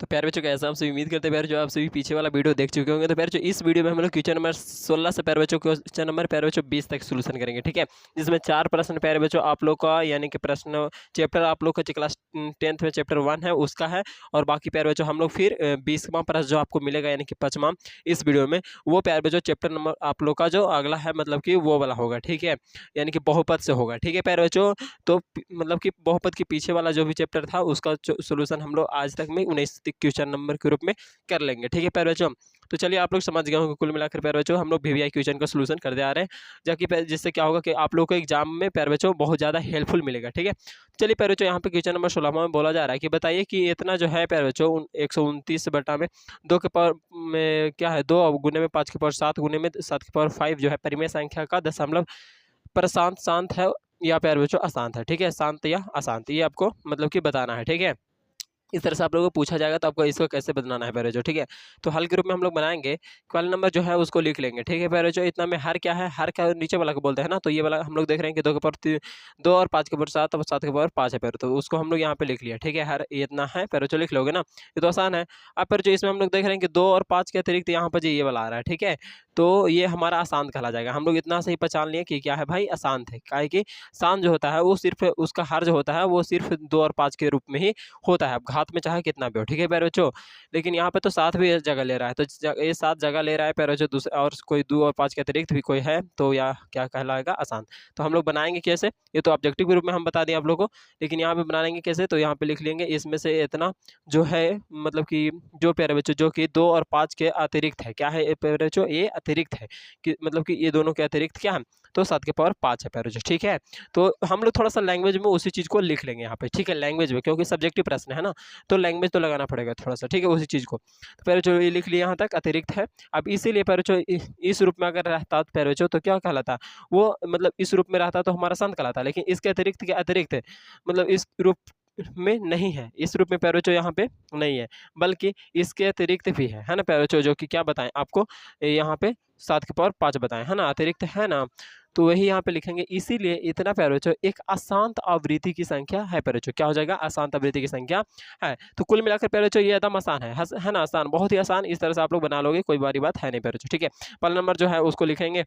तो प्यारे बच्चों कैसा आप सभी उम्मीद करते हैं प्यारे जो आप सभी पीछे वाला वीडियो देख चुके होंगे। तो प्यारे जो इस वीडियो में हम लोग क्वेश्चन नंबर 16 से प्यारे बच्चों क्वेश्चन नंबर प्यारे बच्चों 20 तक सोल्यूशन करेंगे, ठीक है। जिसमें 4 प्रश्न प्यारे बच्चों आप लोग का यानी कि प्रश्न चैप्टर आप लोग का क्लास 10th में चैप्टर 1 है उसका है, और बाकी प्यारे बच्चों हम लोग फिर 20वां प्रश्न जो आपको मिलेगा यानी कि 5वां इस वीडियो में, वो प्यारे बच्चों चैप्टर नंबर आप लोग का जो अगला है मतलब कि वो वाला होगा, ठीक है, यानी कि बहुपद से होगा, ठीक है प्यारे बच्चों। तो मतलब कि बहुपद के पीछे वाला जो भी चैप्टर था उसका सोल्यूशन हम लोग आज तक में 19 क्वेश्चन नंबर के रूप में कर लेंगे, ठीक है प्यारे बच्चों। तो चलिए आप लोग समझ गए होंगे कुल मिलाकर प्यारे बच्चों हम लोग वीवीआई क्वेश्चन का सोल्यूशन करते आ रहे हैं, जाकि जिससे क्या होगा कि आप लोग को एग्जाम में प्यारे बच्चों बहुत ज़्यादा हेल्पफुल मिलेगा, ठीक है। चलिए प्यारे बच्चों यहाँ पे क्वेश्चन नंबर 16 में बोला जा रहा है कि बताइए कि इतना जो है प्यारे बच्चों 129 बटा में 2 के पावर में क्या है 2 गुने में 5 के पावर 7 गुने में 7 के पावर 5 जो है परिमेय संख्या का दशमलव प्रशांत शांत है या प्यारे बच्चों अशांत है, ठीक है, शांत या अशांत ये आपको मतलब कि बताना है, ठीक है। इस तरह से आप लोगों को पूछा जाएगा तो आपको इसको कैसे बनाना है प्यारे बच्चों, ठीक है। तो हल के रूप में हम लोग बनाएंगे, क्वाल नंबर जो है उसको लिख लेंगे, ठीक है प्यारे बच्चों। इतना में हर क्या है, हर क्या नीचे वाला को बोलते हैं ना, तो ये वाला हम लोग देख रहे हैं कि 2 के पावर 2 और 5 के पावर 7 और 7 के पावर 5 है प्यारे, तो उसको हम लोग यहाँ पे लिख लिया, ठीक है। हर इतना है प्यारे बच्चों लिख लोगे ना, ये तो आसान है। अब प्यारे बच्चों इसमें हम लोग देख रहे हैं कि 2 और 5 के अतिरिक्त यहाँ पर ये वाला आ रहा है, ठीक है। तो ये हमारा अशांत कहला जाएगा। हम लोग इतना सही पहचान लिए कि क्या है भाई अशांत है, क्या है कि शांत जो होता है वो सिर्फ उसका हर जो होता है वो सिर्फ 2 और 5 के रूप में ही होता है, अब घात में चाहे कितना भी हो, ठीक है प्यारे बच्चों। लेकिन यहाँ पे तो 7 भी जगह ले रहा है, तो ये 7 जगह ले रहा है प्यारे बच्चों, दूसरा और कोई 2 और 5 के अतिरिक्त भी कोई है तो या क्या कहलाएगा अशांत। तो हम लोग बनाएंगे कैसे, ये तो ऑब्जेक्टिव के रूप में हम बता दें आप लोगों को, लेकिन यहाँ पे बनाएंगे कैसे, तो यहाँ पे लिख लेंगे इसमें से इतना जो है मतलब कि जो प्यारे बच्चों जो कि 2 और 5 के अतिरिक्त है, क्या है प्यारे बच्चों ये अतिरिक्त है कि मतलब कि ये दोनों के अतिरिक्त क्या है, तो 7 के पावर 5 है प्यारे बच्चों, ठीक है। तो हम लोग थोड़ा सा लैंग्वेज में उसी चीज़ को लिख लेंगे यहाँ पे, ठीक है, लैंग्वेज में, क्योंकि सब्जेक्टिव प्रश्न है ना, तो लैंग्वेज तो लगाना पड़ेगा थोड़ा सा, ठीक है, उसी चीज़ को। तो प्यारे बच्चों ये लिख लिया यहाँ तक अतिरिक्त है। अब इसीलिए प्यारे बच्चों इस रूप में अगर रहता तो प्यारे बच्चों तो क्या कहलाता, वो मतलब इस रूप में रहता तो हमारा संत कहलाता, लेकिन इसके अतिरिक्त के अतिरिक्त है मतलब इस रूप में नहीं है, इस रूप में प्यारे बच्चों यहाँ पे नहीं है, बल्कि इसके अतिरिक्त भी है ना प्यारे बच्चों, जो कि क्या बताएं आपको यहाँ पे 7 के पावर 5 बताएं, है ना, अतिरिक्त है ना, तो वही यहाँ पे लिखेंगे। इसीलिए इतना प्यारे बच्चों एक अशांत आवृत्ति की संख्या है प्यारे बच्चों, क्या हो जाएगा अशांत आवृत्ति की संख्या है। तो कुल मिलाकर प्यारे बच्चों ये एकदम आसान है ना, आसान, बहुत ही आसान, इस तरह से आप लोग बना लोगे, कोई बड़ी बात है नहीं प्यारे बच्चों, ठीक है। पहला नंबर जो है उसको लिखेंगे,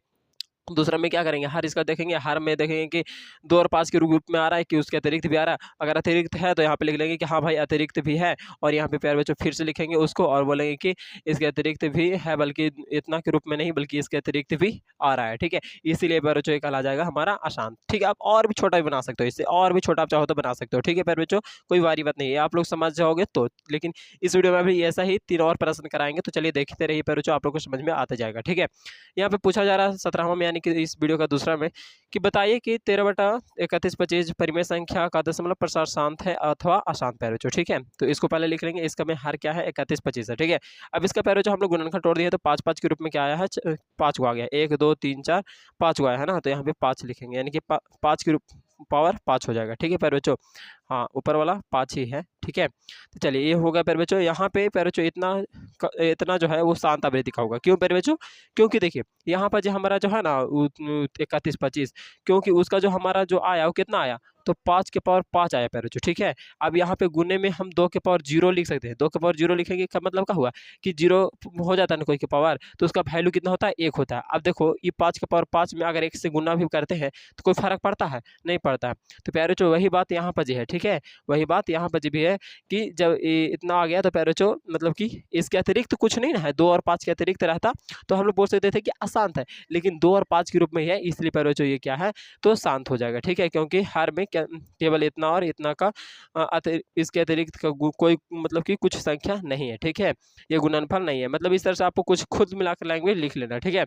दूसरा में क्या करेंगे, हर इसका देखेंगे, हर में देखेंगे कि 2 और 5 के रूप में आ रहा है कि उसके अतिरिक्त भी आ रहा है। अगर अतिरिक्त है तो यहाँ पे लिख लेंगे कि हाँ भाई अतिरिक्त भी है, और यहाँ पे प्यारे बच्चों फिर से लिखेंगे उसको और बोलेंगे कि इसके अतिरिक्त भी है, बल्कि इतना के रूप में नहीं बल्कि इसके अतिरिक्त भी आ रहा है, ठीक है। इसीलिए प्यारे बच्चों ये कहला जाएगा हमारा अशांत, ठीक है। आप और भी छोटा भी बना सकते हो, इससे और भी छोटा आप चाहो तो बना सकते हो, ठीक है प्यारे बच्चों, कोई वारी बात नहीं है, आप लोग समझ जाओगे तो। लेकिन इस वीडियो में भी ऐसा ही 3 और प्रश्न कराएंगे, तो चलिए देखते रहिए प्यारे बच्चों, आप लोग को समझ में आता जाएगा, ठीक है। यहाँ पे पूछा जा रहा है 17वां में यानी कि इस वीडियो का दूसरा में, कि बताइए कि 13/31/25 परिमेय संख्या का दशमलव प्रसार शांत है अथवा अशांत प्यारे बच्चों, ठीक है। तो इसको पहले लिख लेंगे, इसका में हर क्या है 31/25 है, ठीक है। अब इसका प्यारे बच्चों हम लोग गुणनखंड तोड़ दिए तो 5 के रूप में क्या आया है 5 को आ गया, 1 2 3 4 5 को आया है ना, तो यहाँ पे 5 लिखेंगे यानी कि 5 के रूप पावर 5 हो जाएगा, ठीक है प्यारे बच्चों। हाँ ऊपर वाला 5 ही है, ठीक है। तो चलिए ये होगा प्यारे बच्चों, यहाँ पे प्यारे बच्चों इतना जो है वो शांत आवृत्ति का होगा, क्यों प्यारे बच्चों, क्योंकि देखिए यहाँ पर जो हमारा जो है ना 31/25, क्योंकि उसका जो हमारा जो आया वो कितना आया, तो 5 के पावर 5 आया प्यारे बच्चों, ठीक है। अब यहाँ पे गुने में हम 2 के पावर 0 लिख सकते हैं, 2 के पावर 0 लिखेंगे का मतलब क्या हुआ कि 0 हो जाता है ना कोई के पावर, तो उसका वैल्यू कितना होता है 1 होता है। अब देखो ये 5 के पावर 5 में अगर 1 से गुना भी करते हैं तो कोई फर्क पड़ता है, नहीं पड़ता है। तो प्यारे बच्चों वही बात यहाँ पर जी है, ठीक है, वही बात यहाँ पर भी है कि जब इतना आ गया तो प्यारे बच्चों मतलब कि इसके अतिरिक्त कुछ नहीं ना है, 2 और 5 के अतिरिक्त रहता तो हम लोग बोल सकते थे कि अशांत है, लेकिन 2 और 5 के रूप में ही है, इसलिए प्यारे बच्चों ये क्या है तो शांत हो जाएगा, ठीक है। क्योंकि हर में केवल इतना और इतना का इसके अतिरिक्त का कोई मतलब कि कुछ संख्या नहीं है, ठीक है, ये गुणनफल नहीं है। मतलब इस तरह से आपको कुछ खुद मिलाकर लैंग्वेज लिख लेना, ठीक है।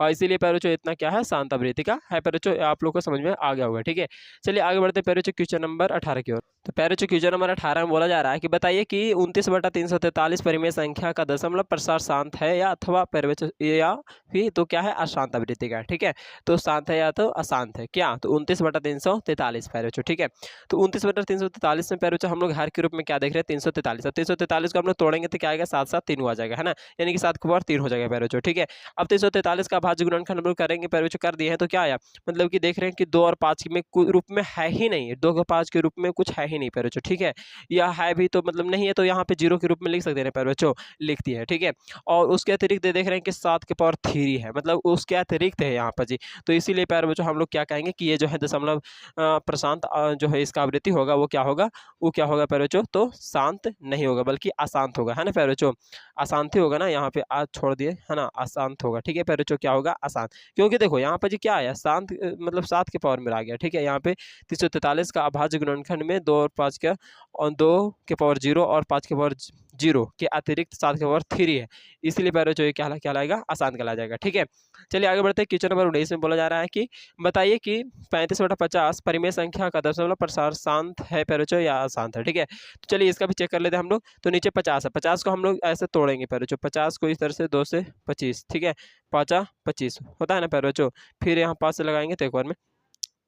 और इसीलिए प्यारे बच्चों इतना क्या है शांत आवृत्ति का है प्यारे बच्चों, आप लोग को समझ में आ गया होगा, ठीक है। चलिए आगे बढ़ते हैं प्यारे बच्चों क्वेश्चन नंबर 18 की ओर। तो प्यारे बच्चों क्वेश्चन नंबर 18 में बोला जा रहा है कि बताइए कि 29/343 परिमेय संख्या का दशमलव प्रसार शांत है या अथवा प्यारे बच्चों या फिर तो क्या है अशांत आवृत्ति का, ठीक है। तो शांत है या तो अशांत है, क्या, तो 29/343 प्यारे बच्चों, ठीक है। तो 29/343 में प्यारे बच्चों हम लोग हर के रूप में क्या देख रहे हैं 343, अब 343 को हम लोग तोड़ेंगे तो क्या आएगा 7 7 3 आ जाएगा, है ना, यानी कि 7 के पावर 3 हो जाएगा प्यारे बच्चों, ठीक है। अब 343 का भाज्य गुणनखंड हम लोग करेंगे पैर बच्चों, कर दिए हैं तो क्या आया, मतलब कि देख रहे हैं कि 2 और 5 में रूप में है ही नहीं, 2 और 5 के रूप में कुछ है ही नहीं पैर बच्चों, ठीक है, या है भी तो मतलब नहीं है तो यहाँ पे 0 के रूप में लिख सकते हैं पैर बच्चों, लिख दिए है, ठीक है। और उसके अतिरिक्त देख रहे हैं कि 7 के पावर 3 है, मतलब उसके अतिरिक्त है यहाँ पर जी, तो इसीलिए पैर बच्चों हम लोग क्या कहेंगे कि ये जो है दशमलव प्रशांत जो है इसका आवृत्ति होगा वो क्या होगा, वो क्या होगा पैर बच्चों, तो शांत नहीं होगा बल्कि अशांत होगा, है ना पैर बच्चों, अशांति होगा ना, यहाँ पे आज छोड़ दिए है ना, अशांत होगा, ठीक है पैर बच्चों, क्या होगा, अशांत, क्योंकि देखो यहाँ पर जी क्या आया, शांत मतलब 7 के पावर में आ गया, ठीक है, यहाँ पे 343 का अभाज्य गुणनखंड में 2 और 5 का और 2 के पावर 0 और 5 के पावर 0 के अतिरिक्त 7 के पावर 3 है, इसीलिए पैर बच्चों ये क्या कहलाएगा, आसान कहला जाएगा, ठीक है। चलिए आगे बढ़ते हैं, क्वेश्चन नंबर 19 में बोला जा रहा है कि बताइए कि 35/50 परिमेय संख्या का दशमलव प्रसार शांत है पैर बच्चों या अशांत है, ठीक है। तो चलिए इसका भी चेक कर लेते हैं हम लोग, तो नीचे 50 है, 50 को हम लोग ऐसे तोड़ेंगे पैर बच्चों, 50 को इस तरह से 2 से 25, ठीक है, 5 25 होता है ना पैर बच्चों, फिर यहाँ 5 से लगाएंगे तो एक बार में,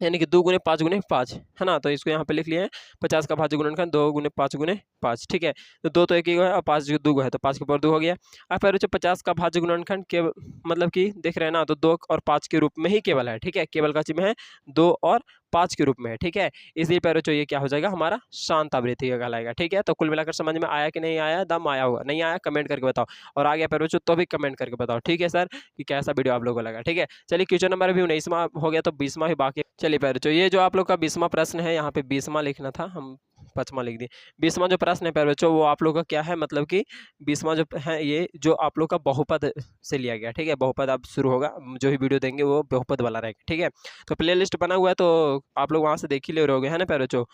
यानी कि 2 गुने 5 गुने 5 है ना, तो इसको यहाँ पे लिख लिए हैं 50 का भाज्य गुणनखंड 2 गुने 5 गुने 5, ठीक है, तो 2 तो एक ही है और 5 जो 2 है तो 5 के पावर 2 हो गया। अब पैर बच्चों 50 का भाज्य गुणनखंड के मतलब कि देख रहे हैं ना, तो 2 और 5 के रूप में ही केवल है, ठीक है, केवल का चिन्ह है 2 और 5 के रूप में है, ठीक है, इसलिए पैर बच्चों ये क्या हो जाएगा, हमारा शांत आवृत्ति का कहलाएगा, ठीक है। तो कुल मिलाकर समझ में आया कि नहीं आया, दम आया होगा, नहीं आया कमेंट करके बताओ, और आ गया पैर बच्चों तो भी कमेंट करके बताओ, ठीक है सर, कि कैसा वीडियो आप लोगों को लगा, ठीक है। चलिए क्वेश्चन नंबर भी 19वां हो गया, तो 20वां ही बाकी। चलिए पैर बच्चों ये जो आप लोग का 20वां प्रश्न है, यहाँ पे 20वां लिखना था, हम 5वां लिख दिए। 20वां जो प्रश्न है पैर बच्चों वो आप लोग का क्या है, मतलब कि 20वां जो है ये जो आप लोग का बहुपद से लिया गया, ठीक है, बहुपद अब शुरू होगा, जो भी वीडियो देंगे वो बहुपद वाला रहेगा, ठीक है। तो प्ले लिस्ट बना हुआ है तो आप लोग वहाँ से देख ही ले रहोगे, है ना पैर बच्चों।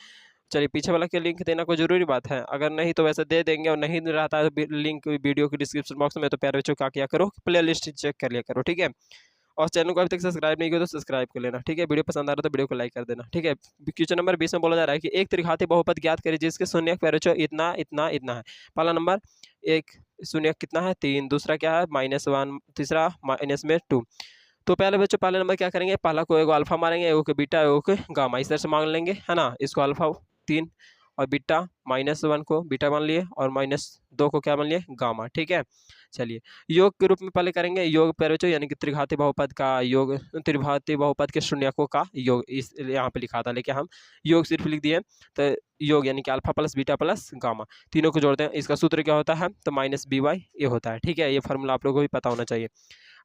चलिए पीछे वाला के लिंक देना कोई जरूरी बात है, अगर नहीं तो वैसे दे देंगे, और नहीं रहता है तो लिंक वीडियो के डिस्क्रिप्शन बॉक्स में, तो प्यारे बच्चों क्या किया करो, प्ले लिस्ट चेक कर लिया करो, ठीक है। और चैनल को अभी तक सब्सक्राइब नहीं किया तो सब्सक्राइब कर लेना, ठीक है, वीडियो पसंद आ रहा है तो वीडियो को लाइक कर देना, ठीक है। क्वेश्चन नंबर 20 में बोला जा रहा है कि एक त्रिघाती बहुपद ज्ञात करें जिसके शून्य पैर बच्चों इतना इतना इतना है। पहला नंबर एक शून्य कितना है 3, दूसरा क्या है -1, तीसरा -2। तो पहले बच्चों पहले नंबर क्या करेंगे, पहला को एगो अल्फा मारेंगे, एगो के बीटा, एगो के गामा, इस तरह से मान लेंगे, है ना, इसको अल्फा 3 और बीटा -1 को बीटा मान लिए और -2 को क्या मान लिए, गामा, ठीक है। चलिए योग के रूप में पहले करेंगे, योग पैर बच्चों यानी कि त्रिघाती बहुपद का योग, त्रिघाती बहुपद के शून्यकों का योग, इस यहाँ पे लिखा था लेकिन हम योग सिर्फ लिख दिए, तो योग यानी कि alpha plus beta plus gamma तीनों को जोड़ते हैं, इसका सूत्र क्या होता है, तो -by ये होता है, ठीक है, ये फार्मूला आप लोगों को भी पता होना चाहिए।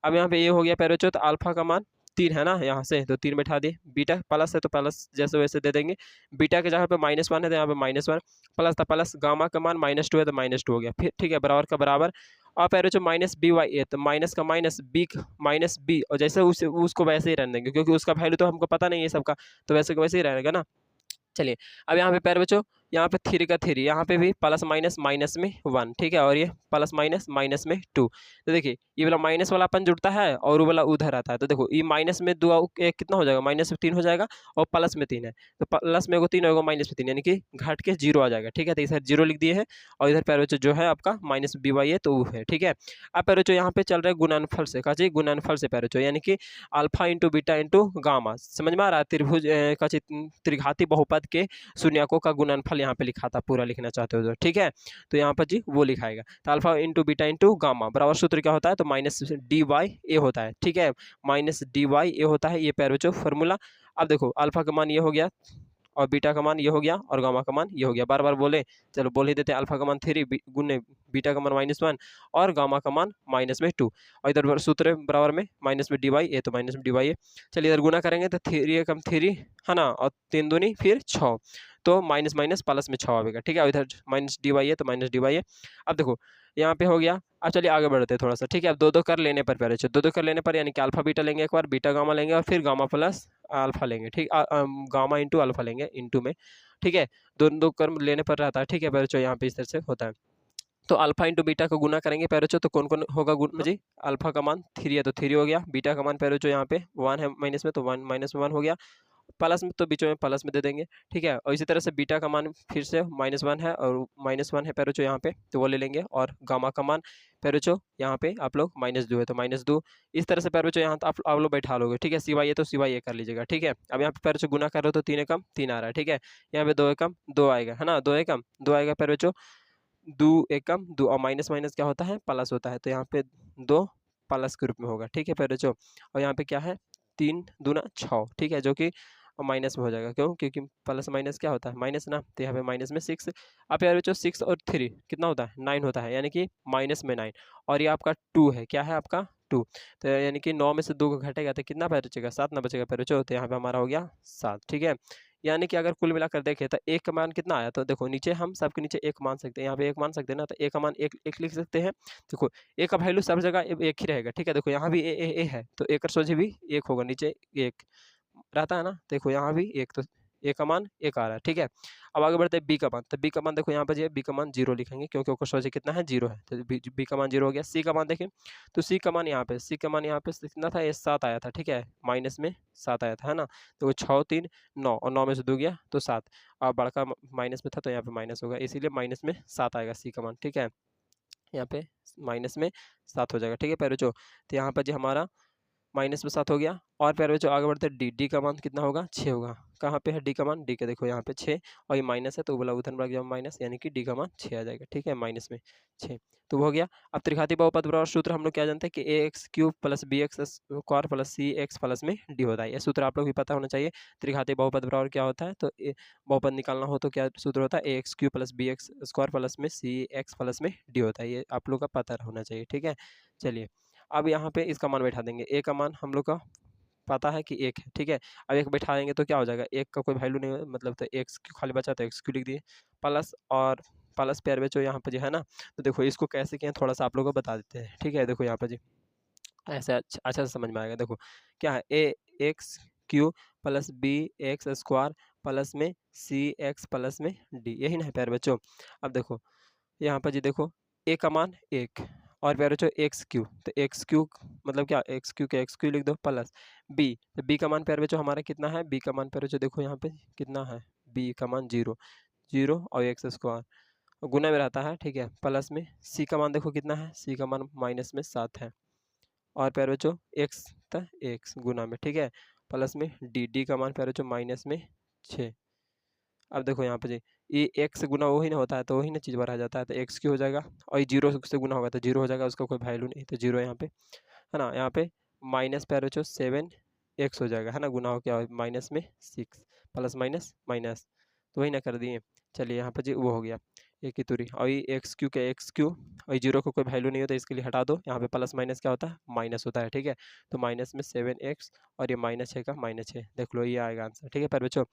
अब यहाँ पे ये हो गया पैर बच्चों, तो अल्फा का मान 3 है ना, यहाँ से तो 3 बैठा दिए, बीटा प्लस है तो प्लस जैसे वैसे दे देंगे, बीटा के जगह पे -1 है तो यहाँ पे -1, प्लस था प्लस, गामा का मान -2 है तो -2 हो गया, फिर ठीक है, बराबर का बराबर। अब पैर बच्चों -by है तो माइनस का माइनस, बी और जैसे उसको वैसे ही रहने देंगे, क्योंकि उसका वैल्यू तो हमको पता नहीं है सबका, तो वैसे को वैसे ही रहेगा ना। चलिए अब यहाँ पे पैर बच्चों यहाँ पे 3 का 3, यहाँ पे भी प्लस माइनस माइनस में 1, ठीक है, और ये प्लस माइनस माइनस में 2, तो देखिए ये वाला माइनस वाला अपन जुड़ता है और वो वाला उधर आता है, तो देखो ये माइनस में 2 कितना हो जाएगा, -3 हो जाएगा, और प्लस में 3 है तो प्लस में 3 होगा, माइनस में 3 यानी कि घट के 0 आ जाएगा, ठीक है, तो इधर 0 लिख दिए है, और इधर पैर बच्चों जो है आपका -by है तो वो है, ठीक है। अब पैर बच्चों यहाँ पे चल रहा है गुणनफल से, कहा गुणनफल से पैर बच्चों, यानी कि alpha into beta into gamma, समझ में आ रहा है, त्रिभुज का त्रिघाती बहुपद के शून्यकों का गुणनफल यहाँ पे लिखा था, पूरा लिखना चाहते हो तो, ठीक है, तो यहाँ पर जी वो लिखाएगा, तो alpha into beta into gamma बराबर सूत्र क्या होता है, तो -dy होता है, ठीक है, -dy होता है, ये पैर बच्चों फॉर्मूला। अब देखो अल्फा का मान ये हो गया और बीटा का मान ये हो गया और गामा का मान ये हो गया, बार बार बोले, चलो बोल ही देते हैं, अल्फा का मान 3 गुने बीटा का मान -1 और गामा का मान -2, और इधर सूत्र बराबर में माइनस में dy है तो माइनस में dy है। चलिए इधर गुना करेंगे तो 3 एकम 3 है ना, और 3 दूनी फिर 6, तो माइनस माइनस प्लस में 6 आएगा, ठीक है, इधर -dy है तो -dy है। अब देखो यहाँ पे हो गया, अब चलिए आगे बढ़ते हैं थोड़ा सा, ठीक है, अब 2 कर लेने पर पहले 2 कर लेने पर यानी कि अल्फा बीटा लेंगे एक बार, बीटा गामा लेंगे और फिर गामा प्लस अल्फा लेंगे, ठीक, गामा इंटू अल्फा लेंगे इंटू में, ठीक है, 2 कर लेने पर रहता है, ठीक है पैर बच्चों, यहाँ पे इस तरह से होता है। तो अल्फा इंटू बीटा को गुना करेंगे पैर बच्चों, तो कौन कौन होगा गुण जी, अल्फा का मान 3 है तो 3 हो गया, बीटा का मान पैर बच्चों यहाँ पे 1 है माइनस में तो 1 -1 हो गया, प्लस में तो बीचों में प्लस में दे देंगे, ठीक है, और इसी तरह से बीटा का मान फिर से -1 है और -1 है पैर बच्चों यहाँ पे, तो वो ले लेंगे, और गामा का मान पैर बच्चों यहाँ पे आप लोग -2 है तो -2, इस तरह से पैर बच्चों यहाँ तो आप लोग बैठा लोगे, ठीक है, सिवाय ये तो सिवाय ये कर लीजिएगा, ठीक है। अब यहाँ पे पैर बच्चों गुना कर रहे हो तो 3 एकम 3 आ रहा है, ठीक है, यहाँ पे 2 एकम 2 आएगा, है ना, 2 एकम 2 आएगा पैर बच्चों, 2 एकम 2 और माइनस माइनस क्या होता है, प्लस होता है, तो यहाँ पे 2 प्लस के रूप में होगा, ठीक है प्यारे बच्चों। और यहाँ पे क्या है 3 दूना 6, ठीक है, जो कि माइनस में हो जाएगा, क्यों, क्योंकि प्लस माइनस क्या होता है माइनस ना, तो यहाँ पे माइनस में 6। अब यार बच्चों 6 और 3 कितना होता है 9 होता है, यानी कि माइनस में 9। और ये आपका 2 है, क्या है आपका 2, तो यानी कि 9 में से 2 को घटेगा तो कितना पैर बचेगा 7 ना बचेगा पैर बच्चों, तो यहाँ पे हमारा हो गया 7, ठीक है। यानी कि अगर कुल मिलाकर देखें तो एक का मान कितना आया, तो देखो नीचे हम सबके नीचे एक मान सकते हैं, यहाँ पे एक मान सकते हैं ना, तो एक का मान एक एक लिख सकते हैं। देखो ए का वैल्यू सब जगह एक ही रहेगा, ठीक है। देखो यहाँ भी ए है, तो ए कर सोझे भी एक होगा, नीचे एक रहता है ना, देखो यहाँ भी एक, तो ए का मान एक आ रहा है, ठीक है। अब आगे बढ़ते हैं बी का मान, तो बी का मान देखो यहाँ पर जो बी का मान 0 लिखेंगे, क्योंकि ऊपर सोचे कितना है 0 है, तो बी का मान 0 हो गया। सी का मान देखें, तो सी का मान यहाँ पे, सी का मान यहाँ पे कितना था, ये 7 आया था, ठीक है, माइनस में 7 आया था, है ना। तो 6 3 9, और 9 में से 2 गया तो 7, अब बड़का माइनस में था तो यहाँ पे माइनस होगा, इसीलिए माइनस में 7 आएगा सी का मान, ठीक है। यहाँ पे माइनस में 7 हो जाएगा, ठीक है प्यारे बच्चों। तो यहाँ पर जो हमारा माइनस में 7 हो गया। और प्यारे बच्चों आगे बढ़ते हैं डी का मान कितना होगा 6 होगा। कहाँ पे है डी का मान, डी के देखो यहाँ पे 6, और ये माइनस है तो बोला उधर बढ़ गया माइनस, यानी कि डी का मान 6 आ जाएगा, ठीक है, माइनस में 6, तो वो हो गया। अब त्रिघाती बहुपद बराबर सूत्र हम लोग क्या जानते हैं कि A x cube plus B x square plus C x plus में डी होता है। ये सूत्र आप लोग भी पता होना चाहिए। त्रिघाती बहुपद बराबर क्या होता है, तो बहुपद निकालना हो तो क्या सूत्र होता है, A x cube plus B x square plus में सी एक्स प्लस में डी होता है, ये आप लोग का पता होना चाहिए, ठीक है। चलिए अब यहाँ पे इसका मान बैठा देंगे, ए का मान हम लोग का पता है कि 1 है, ठीक है। अब 1 बैठाएंगे तो क्या हो जाएगा, 1 का कोई वैल्यू नहीं है, मतलब तो एक्स क्यू खाली बचा तो एक्स क्यू लिख दिए, प्लस और प्लस प्यार बच्चों यहाँ पर जो है ना, तो देखो इसको कैसे किए थोड़ा सा आप लोगों को बता देते हैं, ठीक है। देखो यहाँ पर जी ऐसे अच्छा से समझ में आएगा। देखो क्या है, A x cube plus B x square plus में सी एक्स प्लस में डी, यही ना है प्यारे बच्चों। अब देखो यहाँ पर जी देखो ए का मान 1, और प्यारे बच्चों एक्स क्यू, तो एक्स क्यू मतलब क्या, एक्स क्यू के एक्स क्यू लिख दो, प्लस बी, तो बी का मान प्यारे बच्चों हमारा कितना है, बी का मान प्यारे बच्चों देखो यहाँ पे कितना है, बी का मान 0 0 और एक्स स्क्वायर गुना में रहता है, ठीक है, प्लस में सी का मान देखो कितना है, सी का मान माइनस में 7 है, और प्यारे बच्चों एक्स था एक्स गुना में, ठीक है, प्लस में डी का मान प्यारे बच्चों माइनस में 6। अब देखो यहाँ पे जी ये एक्स से गुना वही ना होता है, तो वही ना चीज़ बाहर आ जाता है, तो एक्स क्यू हो जाएगा, और ये 0 से गुना होगा तो 0 हो जाएगा, उसका कोई वैल्यू नहीं, तो 0 यहाँ पे है ना। यहाँ पे माइनस प्यारे बच्चों 7 एक्स हो जाएगा, है ना, गुना हो क्या माइनस में 6, प्लस माइनस माइनस, तो वही ना कर दिए। चलिए यहाँ पर जी वो हो गया एक ही तुरी, और ये एक्स क्यू के एक्स क्यू, और ये 0 को कोई वैल्यू नहीं होता, इसके लिए हटा दो, यहाँ पे प्लस माइनस क्या होता है माइनस होता है, ठीक है। तो माइनस में 7x, और ये -6 का -6, देख लो ये आएगा आंसर, ठीक है प्यारे बच्चों।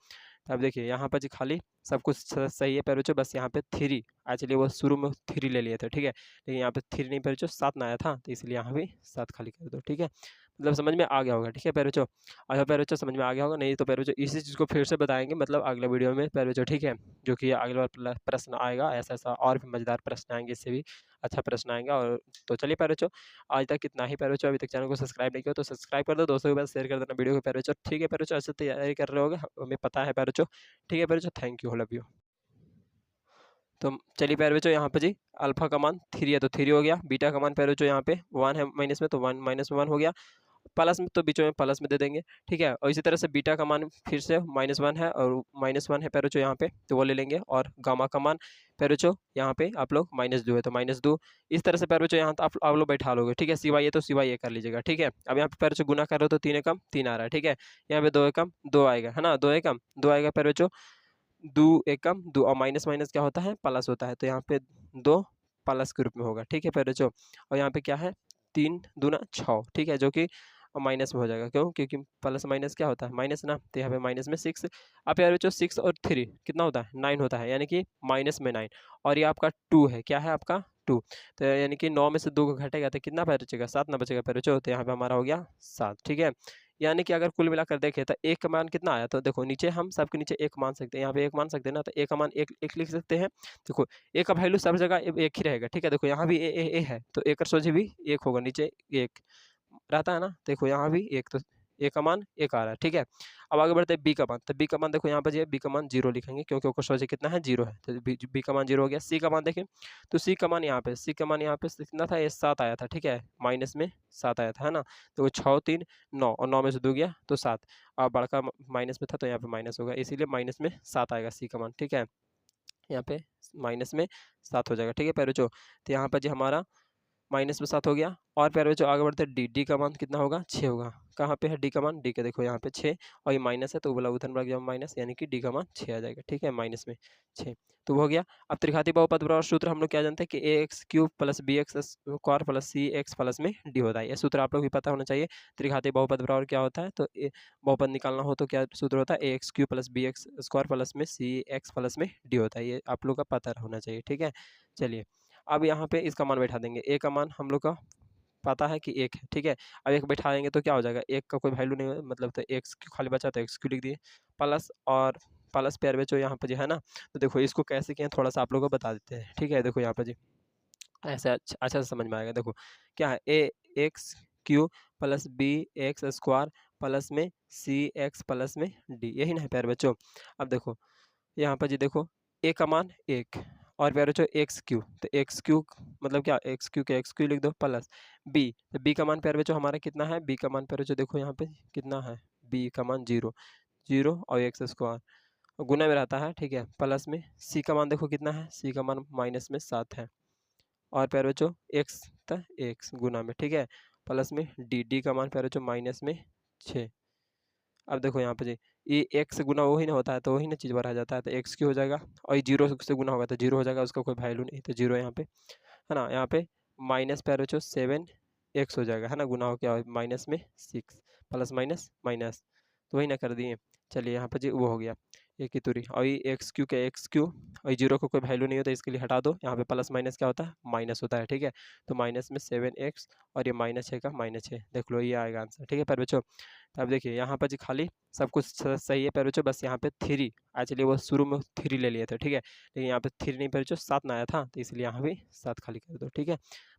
अब देखिए यहाँ पर जी खाली सब कुछ सही है प्यारे बच्चों, बस यहाँ पे 3 एक्चुअली वो शुरू में 3 ले लिए थे, ठीक है, लेकिन यहाँ पे 3 नहीं प्यारे बच्चों 7 ना आया था, तो इसलिए यहाँ भी 7 खाली कर दो, ठीक है। मतलब समझ में आ गया होगा, ठीक है प्यारे बच्चों। अगर प्यारे बच्चों समझ में आ गया होगा, नहीं तो प्यारे बच्चों इसी चीज़ को फिर से बताएंगे, मतलब अगले वीडियो में प्यारे बच्चों, ठीक है, जो कि अगले बार प्रश्न आएगा, ऐसा ऐसा और भी मज़ेदार प्रश्न आएंगे, इससे भी अच्छा प्रश्न आएगा। और तो चलिए प्यारे बच्चों आज तक कितना ही प्यारे बच्चों, अभी तक चैनल को सब्सक्राइब नहीं किया तो सब्सक्राइब कर दो, दोस्तों के पास शेयर कर देना वीडियो को प्यारे बच्चों, ठीक है प्यारे बच्चों, अच्छे तैयारी कर रहे होगे हमें पता है प्यारे बच्चों, ठीक है प्यारे बच्चों, थैंक यू, लव यू। तो चलिए प्यारे बच्चों यहाँ पे जी अल्फा का मान 3 है तो 3 हो गया, बीटा का मान प्यारे बच्चों यहाँ पे 1 है माइनस में, तो 1 माइनस में 1 हो गया, प्लस में तो बीचों में प्लस में दे देंगे, ठीक है। और इसी तरह से बीटा का मान फिर से -1 है, और -1 है प्यारे बच्चों यहाँ पे, तो वो ले लेंगे, और गामा का मान प्यारे बच्चों यहाँ पे आप लोग -2 है तो -2, इस तरह से प्यारे बच्चों यहाँ तो आप लोग बैठा लोगे, ठीक है। सिवाय ये तो सिवाय ये कर लीजिएगा, ठीक है। अब यहाँ पे प्यारे बच्चों गुना कर रहे हो तो 3 एकम 3 आ रहा है, ठीक है। यहाँ पे 2 एकम 2 आएगा, है ना, 2 एकम 2 आएगा प्यारे बच्चों, 2 एकम 2, और माइनस माइनस क्या होता है प्लस होता है, तो यहाँ पे 2 प्लस के रूप में होगा, ठीक है प्यारे बच्चों। और यहाँ पे क्या है 3 दूना 6, ठीक है, जो कि माइनस में हो जाएगा, क्यों, क्योंकि प्लस माइनस क्या होता है माइनस ना, तो यहाँ पे माइनस में 6। अब यार बच्चों 6 और 3 कितना होता है 9 होता है, यानी कि माइनस में 9, और ये आपका 2 है, क्या है आपका 2, तो यानी कि 9 में से 2 को घटेगा तो कितना पैर बचेगा 7 ना बचेगा पैर बच्चों, तो यहाँ पे हमारा हो गया 7, ठीक है। यानी कि अगर कुल मिलाकर देखें तो एक का मान कितना आया, तो देखो नीचे हम सबके नीचे एक मान सकते हैं, यहाँ पे एक मान सकते हैं ना, तो एक का मान एक लिख सकते हैं। देखो ए का वैल्यू सब जगह एक ही रहेगा, ठीक है। देखो यहाँ भी ए है, तो ए कर सोझे भी एक होगा, नीचे एक रहता है ना, देखो यहाँ भी एक, तो ए का मान एक आ रहा है, ठीक है। अब आगे बढ़ते हैं बी का मान, तो बी का मान देखो यहाँ पर जो बी का मान 0 लिखेंगे, क्योंकि ऊपर सोचे कितना है 0 है, तो बी का मान 0 हो गया। सी का मान देखें, तो सी का मान यहाँ पे, सी का मान यहाँ पे कितना था, ये 7 आया था, ठीक है, माइनस में 7 आया था, है ना। तो 6 3 9, और 9 में से 2 गया तो 7, और बड़का माइनस में था तो यहाँ पे माइनस होगा, इसीलिए माइनस में 7 आएगा सी का मान, ठीक है। यहाँ पे माइनस में 7 हो जाएगा, ठीक है प्यारे बच्चों। तो यहाँ पर जो हमारा माइनस में 7 हो गया। और प्यारे बच्चों आगे बढ़ते हैं, डी का मान कितना होगा, 6 होगा। कहाँ पे है डी का मान, डी के देखो यहाँ पे 6, और ये माइनस है तो बोला उधर बढ़ गया माइनस, यानी कि डी का मान 6 आ जाएगा। ठीक है, माइनस में 6 तो वो हो गया। अब त्रिघाती बहुपद प्रभाव सूत्र हम लोग क्या जानते हैं कि A x cube plus B x square plus C x plus में डी होता है। ये सूत्र आप लोग भी पता होना चाहिए। त्रिघाती बहुपद प्रभाव क्या होता है, तो बहुपद निकालना हो तो क्या सूत्र होता है, A x cube plus B x square plus में सी एक्स प्लस में डी होता है। ये आप लोग का पता होना चाहिए। ठीक है, चलिए अब यहाँ पे इसका मान बैठा देंगे। ए का मान हम लोग का पता है कि 1 है। ठीक है, अब 1 बैठाएंगे तो क्या हो जाएगा, 1 का कोई वैल्यू नहीं मतलब, तो एक्स क्यू खाली बचा तो एक्स क्यू लिख दिए प्लस, और प्लस प्यार बच्चों यहाँ पर जो है ना, तो देखो इसको कैसे किए थोड़ा सा आप लोगों को बता देते हैं। ठीक है, देखो यहाँ पर जी ऐसे अच्छा से समझ में आएगा। देखो क्या है, A x cube plus B x square plus में सी एक्स प्लस में डी, यही ना है प्यारे बच्चों। अब देखो यहाँ पर जी देखो ए का मान 1 और प्यारे बच्चों एक्स क्यू, तो एक्स क्यू मतलब क्या, एक्स क्यू के एक्स क्यू लिख दो प्लस बी, तो बी का मान प्यारे बच्चों हमारा कितना है, बी का मान प्यारे बच्चों देखो यहाँ पे कितना है, बी का मान 0 0 और एक्स स्क्वायर गुना में रहता है। ठीक है, प्लस में सी का मान देखो कितना है, सी का मान माइनस में 7 है, और प्यारे बच्चों एक्स था एक्स गुना में। ठीक है, प्लस में डी का मान प्यारे बच्चों माइनस में 6। अब देखो यहाँ पे जी ये एक्स गुना वही ना होता है तो वही ना चीज़ बढ़ा जाता है, तो एक्स क्यू हो जाएगा, और ये 0 से गुना होगा तो 0 हो जाएगा, उसका कोई वैल्यू नहीं तो 0 यहाँ पे है ना। यहाँ पे माइनस प्यारे बच्चों 7 एक्स हो जाएगा है ना, गुना हो क्या माइनस में 6 प्लस माइनस माइनस, तो वही ना कर दिए। चलिए यहाँ पर जी वो हो गया एक ही तुरी, और ये एक्स क्यू के एक्स क्यू, और ये 0 को कोई वैल्यू नहीं होता इसके लिए हटा दो। यहाँ पे प्लस माइनस क्या होता है, माइनस होता है। ठीक है, तो माइनस में 7x और ये -6 का -6, देख लो ये आएगा आंसर। ठीक है प्यारे बच्चों, तो अब देखिए यहाँ पर जी खाली सब कुछ सही है प्यारे बच्चों, बस यहाँ पे 3 एक्चुअली वो शुरू में 3 ले लिए थे। ठीक है, लेकिन यहाँ पे 3 नहीं प्यारे बच्चों 7 ना आया था, तो इसलिए यहाँ भी 7 खाली कर दो। ठीक है,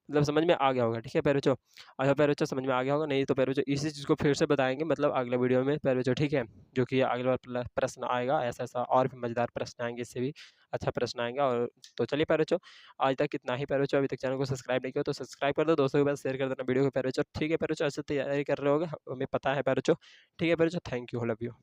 मतलब समझ में आ गया होगा। ठीक है प्यारे बच्चों, अच्छा प्यारे बच्चों समझ में आ गया होगा, नहीं तो प्यारे बच्चों इसी चीज़ को फिर से बताएंगे मतलब अगले वीडियो में प्यारे बच्चों। ठीक है, जो कि अगले बार प्रश्न आएगा ऐसा ऐसा और भी मज़ेदार प्रश्न आएंगे, इससे भी अच्छा प्रश्न आएगा। और तो चलिए प्यारे बच्चों आज तक इतना ही। प्यारे बच्चों अभी तक चैनल को सब्सक्राइब नहीं किया तो सब्सक्राइब कर दो, दोस्तों के पास शेयर कर देना वीडियो को प्यारे बच्चों। ठीक है प्यारे बच्चों, अच्छे तैयारी कर रहे होगे हमें पता है प्यारे बच्चों। ठीक है प्यारे बच्चों, थैंक यू, लव यू।